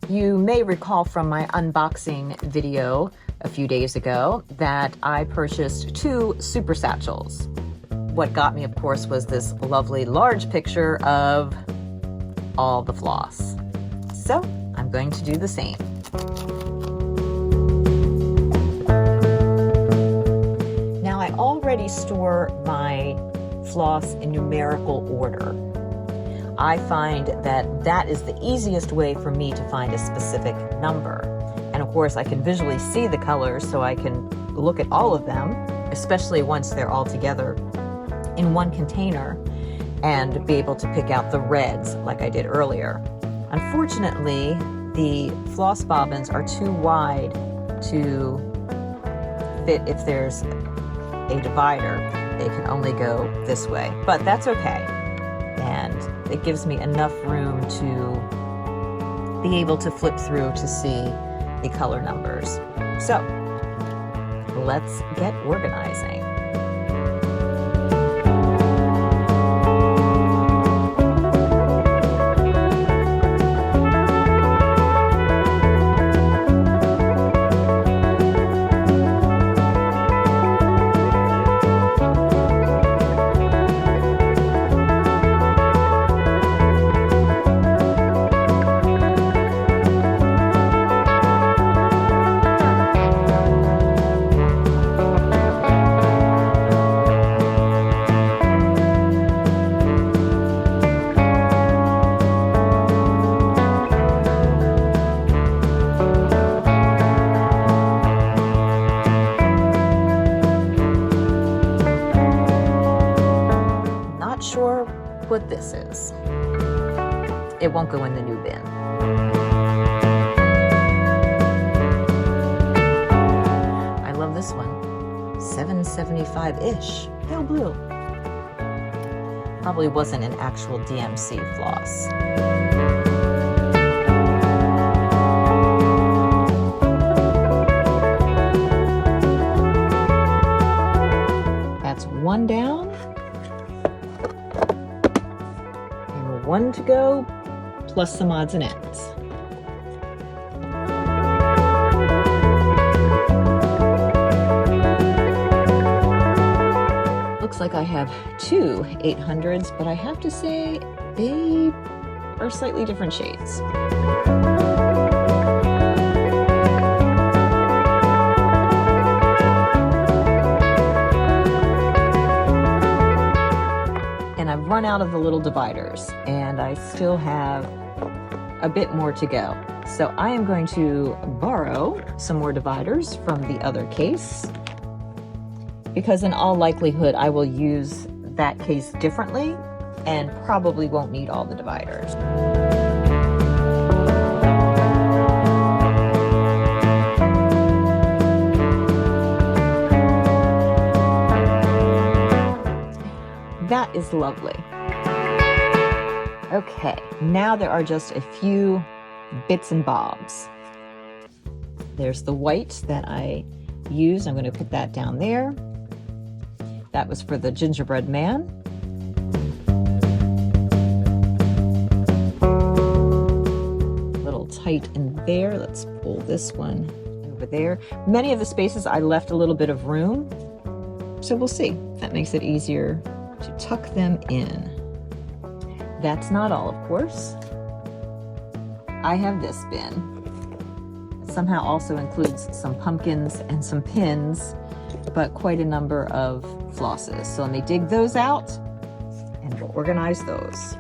You may recall from my unboxing video a few days ago that I purchased 2 super satchels. What got me, of course, was this lovely large picture of all the floss. So I'm going to do the same. Now I already store my floss in numerical order. I find that that is the easiest way for me to find a specific number. And of course I can visually see the colors, so I can look at all of them, especially once they're all together in one container, and be able to pick out the reds like I did earlier. Unfortunately, the floss bobbins are too wide to fit if there's a divider. They can only go this way, but that's okay. And it gives me enough room to be able to flip through to see the color numbers. So let's get organizing. Sure what this is. It won't go in the new bin. I love this one. $7.75-ish. Pale blue. Probably wasn't an actual DMC floss. That's one down. 1 to go, plus some odds and ends. Looks like I have 2 800s, but I have to say they are slightly different shades. I've run out of the little dividers, and I still have a bit more to go. So I am going to borrow some more dividers from the other case, because in all likelihood I will use that case differently and probably won't need all the dividers. That is lovely. Okay, now there are just a few bits and bobs. There's the white that I used. I'm going to put that down there. That was for the gingerbread man. A little tight in there. Let's pull this one over there. Many of the spaces I left a little bit of room, so we'll see. That makes it easier to tuck them in. That's not all, of course. I have this bin. It somehow also includes some pumpkins and some pins, but quite a number of flosses. So let me dig those out and we'll organize those.